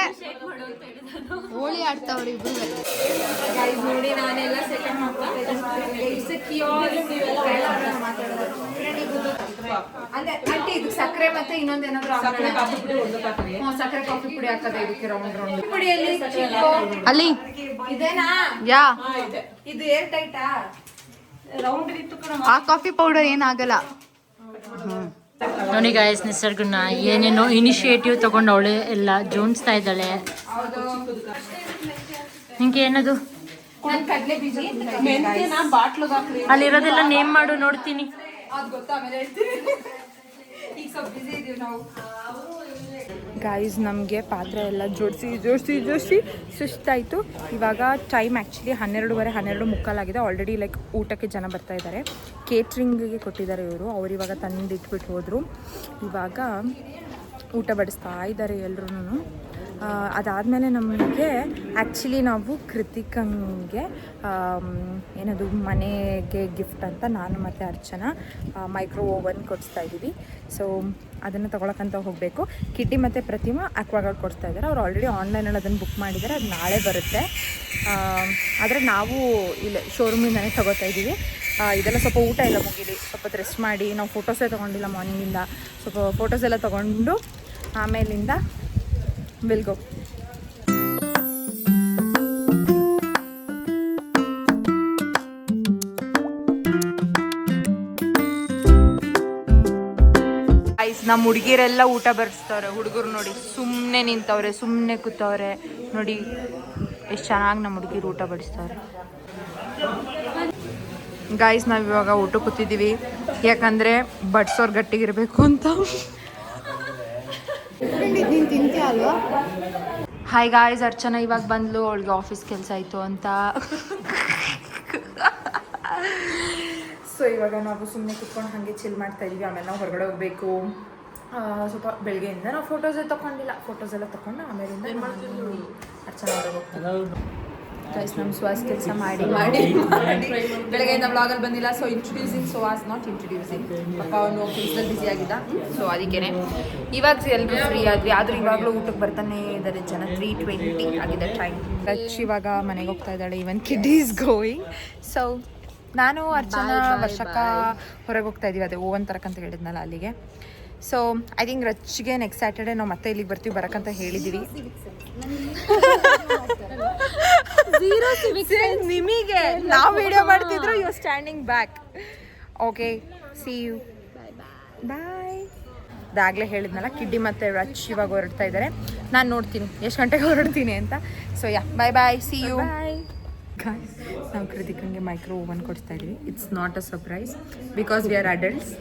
ಹೋಳಿ ಆಡ್ತಾವ್ರಿ ಇಬ್ರು. ನೋಡಿ ನಾನೆಲ್ಲ ಸೆಕೆಂಡ್ ಆಂಟಿ ಇದು ಸಕ್ಕರೆ ಮತ್ತೆ ಇನ್ನೊಂದು ಏನಾದ್ರು ಸಕ್ಕರೆ ಕಾಫಿ ಪುಡಿ ಹಾಕದೆ ಇದಕ್ಕೆ ರೌಂಡ್ ರೌಂಡ್ ಪುಡಿಯಲ್ಲಿ ಅಲ್ಲಿ ಇದೇನಾ? ಯಾ ಇದು ಏರ್ ಟೈಟಾ? ರೌಂಡ್ ಇತ್ತು ಕಣ. ಆ ಕಾಫಿ ಪೌಡರ್ ಏನಾಗಲ್ಲ. ನೋಡಿ ಗಾಯ್ಸ್ ನಿಸರ್ಗನ ಏನೇನೋ ಇನಿಷಿಯೇಟಿವ್ ತಗೊಂಡು ಅವಳೆ ಎಲ್ಲ ಜೋಡಿಸ್ತಾ ಇದ್ದಾಳೆ. ನಿಂಗೆ ಏನದು ಕಡಲೆ ಬೀಜ ಅಲ್ಲಿರೋದೆಲ್ಲ ನೇಮ್ ಮಾಡು ನೋಡ್ತೀನಿ. ಗಾಯ್ಸ್ ನಮಗೆ ಪಾತ್ರೆ ಎಲ್ಲ ಜೋಡಿಸಿ ಸುಸ್ತಾಯಿತು. ಇವಾಗ ಟೈಮ್ ಆ್ಯಕ್ಚುಲಿ 12:30 ಆಲ್ರೆಡಿ ಲೈಕ್ ಊಟಕ್ಕೆ ಜನ ಬರ್ತಾ ಇದ್ದಾರೆ. ಕೇಟ್ರಿಂಗಿಗೆ ಕೊಟ್ಟಿದ್ದಾರೆ ಇವರು. ಅವ್ರು ಇವಾಗ ತಂದು ಇಟ್ಬಿಟ್ಟು ಹೋದರು. ಇವಾಗ ಊಟ ಬಡಿಸ್ತಾ ಇದ್ದಾರೆ ಎಲ್ರೂ. ಅದಾದಮೇಲೆ ನಮಗೆ ಆ್ಯಕ್ಚುಲಿ ನಾವು ಕೃತಿಕಂಗೆ ಏನದು ಮನೆಗೆ ಗಿಫ್ಟ್ ಅಂತ ನಾನು ಮತ್ತು ಅರ್ಚನಾ ಮೈಕ್ರೋ ಓವನ್ ಕೊಡಿಸ್ತಾ ಇದ್ದೀವಿ. ಸೊ ಅದನ್ನು ತೊಗೊಳಕ್ಕಂತ ಹೋಗಬೇಕು. ಕಿಟ್ಟಿ ಮತ್ತು ಪ್ರತಿಮಾ ಅಕ್ವಾಗಾರ್ಡ್ ಕೊಡಿಸ್ತಾ ಇದ್ದಾರೆ. ಅವ್ರು ಆಲ್ರೆಡಿ ಆನ್ಲೈನಲ್ಲಿ ಅದನ್ನು ಬುಕ್ ಮಾಡಿದ್ದಾರೆ. ಅದು ನಾಳೆ ಬರುತ್ತೆ. ಆದರೆ ನಾವು ಇಲ್ಲಿ ಶೋರೂಮಿಂದನೇ ತೊಗೋತಾ ಇದ್ದೀವಿ. ಇದೆಲ್ಲ ಸ್ವಲ್ಪ ಊಟ ಎಲ್ಲ ಮುಗಿಲಿ, ಸ್ವಲ್ಪ ರೆಸ್ಟ್ ಮಾಡಿ. ನಾವು ಫೋಟೋಸೇ ತೊಗೊಂಡಿಲ್ಲ ಮಾರ್ನಿಂಗಿಂದ. ಸ್ವಲ್ಪ ಫೋಟೋಸ್ ಎಲ್ಲ ತೊಗೊಂಡು ಆಮೇಲಿಂದ ವಿಲ್ ಗೋ. ನಮ್ಮ ಹುಡುಗಿರೆಲ್ಲ ಊಟ ಬಡಿಸ್ತವ್ರೆ. ಹುಡುಗರು ನೋಡಿ ಸುಮ್ಮನೆ ನಿಂತವ್ರೆ, ಸುಮ್ಮನೆ ಕೂತವ್ರೆ. ನೋಡಿ ಎಷ್ಟು ಚೆನ್ನಾಗಿ ನಮ್ಮ ಹುಡುಗಿರು ಊಟ ಬಡಿಸ್ತವ್ರೆ. ಗಾಯ್ಸ್ ನಾವಿವಾಗ ಊಟ ಕೂತಿದ್ದೀವಿ. ಯಾಕಂದರೆ ಬಡ್ಸೋರು ಗಟ್ಟಿಗಿರಬೇಕು ಅಂತ. ಅಲ್ವಾ? ಹಾಯ್ ಗಾಯ್ಸ್, ಅರ್ಚನಾ ಇವಾಗ ಬಂದ್ಲು. ಅವಳಿಗೆ ಆಫೀಸ್ ಕೆಲಸ ಆಯಿತು ಅಂತ. ಸೊ ಇವಾಗ ನಾವು ಸುಮ್ಮನೆ ಕುತ್ಕೊಂಡು ಹಾಗೆ ಚಿಲ್ ಮಾಡ್ತಾ ಇದೀವಿ. ಆಮೇಲೆ ನಾವು ಹೊರಗಡೆ ಹೋಗಬೇಕು. ಸ್ವಲ್ಪ ಬೆಳಗ್ಗೆಯಿಂದ ನಾವು ಫೋಟೋಸ್ ತೊಗೊಂಡಿಲ್ಲ. ಫೋಟೋಸ್ ಎಲ್ಲ ತೊಗೊಂಡು ಆಮೇಲಿಂದ ಅರ್ಚನಾ ಹೊರಗೆ ಹೋಗ್ತೀವಿ. ಗೈಸ್ ನಮ್ಮ ಸುವಾಸ್ ಕೆಲಸ ಮಾಡಿ ಬೆಳಗ್ಗೆಯಿಂದ ವ್ಲಾಗಲ್ಲಿ ಬಂದಿಲ್ಲ. ಸೊ ಇಂಟ್ರೊಡ್ಯೂಸಿಂಗ್ ಸುವಾಸ್, ನಾಟ್ ಇಂಟ್ರೊಡ್ಯೂಸಿಂಗ್. ಪಾಪ ಅವನು ಕೆಲಸದಲ್ಲಿ ಬ್ಯುಸಿ ಆಗಿದ್ದ. ಸೊ ಅದಕ್ಕೇ ಇವಾಗ ಎಲ್ಲರೂ ಫ್ರೀ ಆದ್ವಿ. ಆದರೂ ಇವಾಗಲೂ ಊಟಕ್ಕೆ ಬರ್ತಾನೆ ಇದ್ದಾರೆ ಜನ. 3:20 ಆಗಿದೆ ಟೈಮ್. ರಚ್ ಇವಾಗ ಮನೆಗೆ ಹೋಗ್ತಾ ಇದ್ದಾಳೆ. ಇವನ್ ಕಿಡ್ ಈಸ್ ಗೋಯಿಂಗ್. ಸೊ ನಾನು ಅರ್ಚನಾ ವರ್ಷಕ್ಕ ಹೊರಗೆ ಹೋಗ್ತಾ ಇದ್ದೀವಿ. ಅದೇ ಓವನ್ ತರಕಂತ ಹೇಳಿದ್ನಲ್ಲ ಅಲ್ಲಿಗೆ. ಸೊ ಐ ಥಿಂಕ್ ರಚ್ಗೆ ನೆಕ್ಸ್ಟ್ ಸ್ಯಾಟರ್ಡೆ ನಾವು ಮತ್ತೆ ಇಲ್ಲಿಗೆ ಬರ್ತೀವಿ, ಬರಕಂತ ಹೇಳಿದ್ದೀವಿ. ನಿಮಗೆ ನಾವು ವಿಡಿಯೋ ಮಾಡ್ತಿದ್ರು, you standing back. Okay, see you, bye. ಅದಾಗಲೇ ಹೇಳಿದ್ನಲ್ಲ, ಕಿಡ್ಡಿ ಮತ್ತು ರಚ್ ಇವಾಗ ಹೊರಡ್ತಾ ಇದ್ದಾರೆ. ನಾನು ನೋಡ್ತೀನಿ ಎಷ್ಟು ಗಂಟೆಗೆ ಹೊರಡ್ತೀನಿ ಅಂತ. So yeah, bye bye, see you. Guys ನಾವು ಕೃತಿಕಂಗೆ ಮೈಕ್ರೋ ಓವನ್ ಕೊಡ್ತಾ ಇದ್ವಿ. It's not a surprise because we are adults.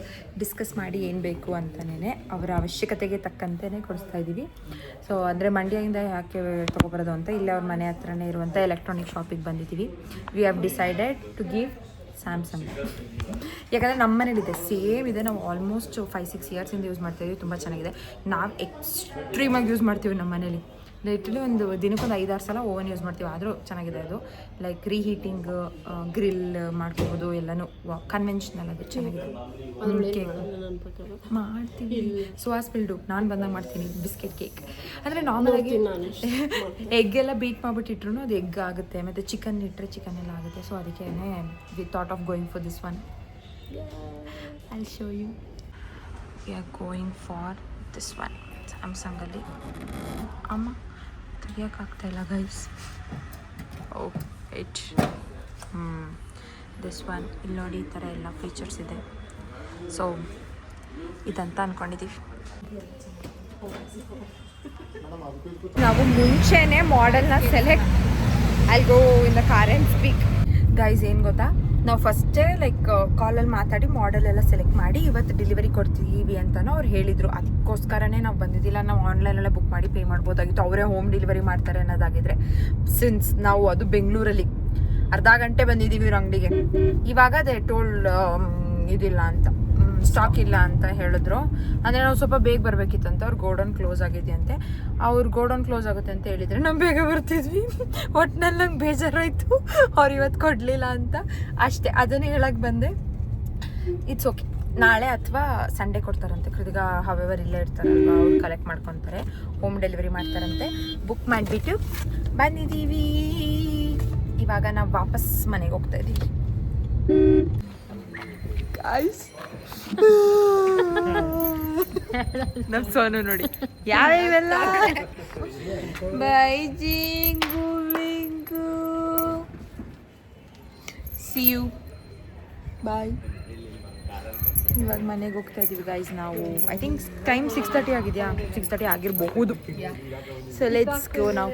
Discuss ಮಾಡಿ ಏನು ಬೇಕು ಅಂತಲೇ ಅವರ ಅವಶ್ಯಕತೆಗೆ ತಕ್ಕಂತೆಯೇ ಕೊಡಿಸ್ತಾ ಇದ್ದೀವಿ. ಸೊ ಅಂದರೆ ಮಂಡ್ಯದಿಂದ ಯಾಕೆ ತೊಗೊಬರೋದು ಅಂತ ಇಲ್ಲೇ ಅವ್ರ ಮನೆ ಹತ್ರನೇ ಇರುವಂಥ ಎಲೆಕ್ಟ್ರಾನಿಕ್ ಶಾಪಿಗೆ ಬಂದಿದ್ದೀವಿ. We have decided to give Samsung. ಯಾಕಂದರೆ ನಮ್ಮ ಮನೇಲಿದೆ, ಸೇಮ್ ಇದೆ. ನಾವು ಆಲ್ಮೋಸ್ಟ್ 5-6 ಇಯರ್ಸಿಂದ ಯೂಸ್ ಮಾಡ್ತಾಯಿದ್ದೀವಿ. ತುಂಬ ಚೆನ್ನಾಗಿದೆ. ನಾವು ಎಕ್ಸ್ಟ್ರೀಮಾಗಿ ಯೂಸ್ ಮಾಡ್ತೀವಿ ನಮ್ಮ ಮನೇಲಿ. ಲಿಟ್ರಲಿ ಒಂದು ದಿನಕ್ಕೊಂದು 5-6 ಸಲ ಓವನ್ ಯೂಸ್ ಮಾಡ್ತೀವಿ. ಆದರೂ ಚೆನ್ನಾಗಿದೆ ಅದು. ಲೈಕ್ ರೀಹೀಟಿಂಗ್, ಗ್ರಿಲ್ ಮಾಡ್ಕೋಬೋದು ಎಲ್ಲನೂ. ಕನ್ವೆನ್ಷನಲ್ ಅದು ಚೆನ್ನಾಗಿದೆ. ಮಾಡ್ತೀವಿ ಸುವಾಸ್ ಬಿಲ್ಡು. ನಾನು ಬಂದಾಗ ಮಾಡ್ತೀನಿ ಬಿಸ್ಕೆಟ್ ಕೇಕ್. ಅಂದರೆ ನಾರ್ಮಲಾಗಿ ಎಗ್ಗೆಲ್ಲ ಬೀಟ್ ಮಾಡಿಬಿಟ್ಟಿಟ್ರು ಅದು ಎಗ್ ಆಗುತ್ತೆ. ಮತ್ತು ಚಿಕನ್ ಇಟ್ಟರೆ ಚಿಕನ್ ಎಲ್ಲ ಆಗುತ್ತೆ. ಸೊ ಅದಕ್ಕೇ we thought of going for this one. I show you. We are going for this one ಸ್ಯಾಮ್ಸಂಗಲ್ಲಿ. ಅಮ್ಮ ತೆಗಿಯೋಕ್ಕಾಗ್ತಾಯಿಲ್ಲ guys. Oh it this one. ಇಲ್ಲಿ ನೋಡಿ ಈ ಥರ ಎಲ್ಲ ಫೀಚರ್ಸ್ ಇದೆ. ಸೊ ಇದಂತ ಅಂದ್ಕೊಂಡಿದ್ದೀವಿ. ನಾವು ಮುಂಚೆನೇ ಮಾಡೆಲ್ನ select I go in the car and speak. Guys ಏನು ಗೊತ್ತಾ, ನಾವು ಫಸ್ಟೇ ಲೈಕ್ ಕಾಲಲ್ಲಿ ಮಾತಾಡಿ ಮಾಡೆಲ್ ಎಲ್ಲ ಸೆಲೆಕ್ಟ್ ಮಾಡಿ ಇವತ್ತು ಡೆಲಿವರಿ ಕೊಡ್ತೀವಿ ಅಂತಲೂ ಅವ್ರು ಹೇಳಿದರು. ಅದಕ್ಕೋಸ್ಕರನೇ ನಾವು ಬಂದಿದ್ದಿಲ್ಲ. ನಾವು ಆನ್ಲೈನಲ್ಲೇ ಬುಕ್ ಮಾಡಿ ಪೇ ಮಾಡ್ಬೋದಾಗಿತ್ತು, ಅವರೇ ಹೋಮ್ ಡೆಲಿವರಿ ಮಾಡ್ತಾರೆ ಅನ್ನೋದಾಗಿದ್ರೆ. ಸಿನ್ಸ್ ನಾವು ಅದು ಬೆಂಗಳೂರಲ್ಲಿ ಅರ್ಧ ಗಂಟೆ ಬಂದಿದ್ದೀವಿ ಇವ್ರ ಅಂಗಡಿಗೆ. ಇವಾಗ ಅದೇ ಟೋಲ್ಡ್ ಇದಿಲ್ಲ ಅಂತ, ಸ್ಟಾಕ್ ಇಲ್ಲ ಅಂತ ಹೇಳಿದ್ರು. ಅಂದರೆ ನಾವು ಸ್ವಲ್ಪ ಬೇಗ ಬರಬೇಕಿತ್ತಂತೆ, ಅವ್ರು ಗೋಡೌನ್ ಕ್ಲೋಸ್ ಆಗಿದೆಯಂತೆ. ಅವ್ರು ಗೋಡೌನ್ ಕ್ಲೋಸ್ ಆಗುತ್ತೆ ಅಂತ ಹೇಳಿದರೆ ನಾವು ಬೇಗ ಬರ್ತಿದ್ವಿ. ಒಟ್ಟಿನಲ್ಲಿ ನಂಗೆ ಬೇಜಾರಾಯಿತು ಅವ್ರು ಇವತ್ತು ಕೊಡಲಿಲ್ಲ ಅಂತ ಅಷ್ಟೇ. ಅದನ್ನೇ ಹೇಳಕ್ಕೆ ಬಂದೆ. ಇಟ್ಸ್ ಓಕೆ, ನಾಳೆ ಅಥವಾ ಸಂಡೇ ಕೊಡ್ತಾರಂತೆ. ಕೃತಿಗ ಹವೆವರ್ ಇಲ್ಲೇ ಇರ್ತಾರಲ್ವ, ಅವ್ರು ಕಲೆಕ್ಟ್ ಮಾಡ್ಕೊತಾರೆ, ಹೋಮ್ ಡೆಲಿವರಿ ಮಾಡ್ತಾರಂತೆ. ಬುಕ್ ಮಾಡಿಬಿಟ್ಟು ಬಂದಿದ್ದೀವಿ. ಇವಾಗ ನಾವು ವಾಪಸ್ ಮನೆಗೆ ಹೋಗ್ತಾ ಇದ್ದೀವಿ. ನಮ್ಮ ಸೋನು ನೋಡಿ ಯಾವೆಲ್ಲ ಬೈಜಿಂಗು ಸಿ ಯು ಬಾಯ್. ಇವಾಗ ಮನೆಗೆ ಹೋಗ್ತಾ ಇದ್ದೀವಿ ಗೈಸ್ ನಾವು. ಐ ಥಿಂಕ್ ಟೈಮ್ 6:30 ಆಗಿದೆಯಾ, 6:30 ಆಗಿರಬಹುದು. ಸೊ ಲೆಟ್ಸ್ ಗೋ ನಾವು.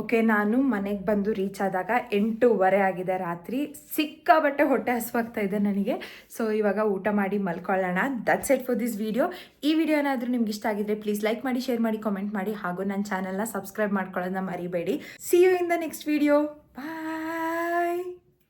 ಓಕೆ, ನಾನು ಮನೆಗೆ ಬಂದು ರೀಚ್ ಆದಾಗ 8:30 ಆಗಿದೆ ರಾತ್ರಿ. ಸಿಕ್ಕಾಬಟ್ಟೆ ಹೊಟ್ಟೆ ಹಸುವಾಗ್ತಾ ಇದೆ ನನಗೆ. ಸೊ ಇವಾಗ ಊಟ ಮಾಡಿ ಮಲ್ಕೊಳ್ಳೋಣ. That's it for this video. ಈ ವಿಡಿಯೋ ಏನಾದರೂ ನಿಮ್ಗೆ ಇಷ್ಟ ಆಗಿದ್ರೆ ಪ್ಲೀಸ್ ಲೈಕ್ ಮಾಡಿ, ಶೇರ್ ಮಾಡಿ, ಕಾಮೆಂಟ್ ಮಾಡಿ, ಹಾಗೂ ನನ್ನ ಚಾನಲ್ನ ಸಬ್ಸ್ಕ್ರೈಬ್ ಮಾಡ್ಕೊಳ್ಳೋದನ್ನ ಮರಿಬೇಡಿ. See you in the next video. Bye.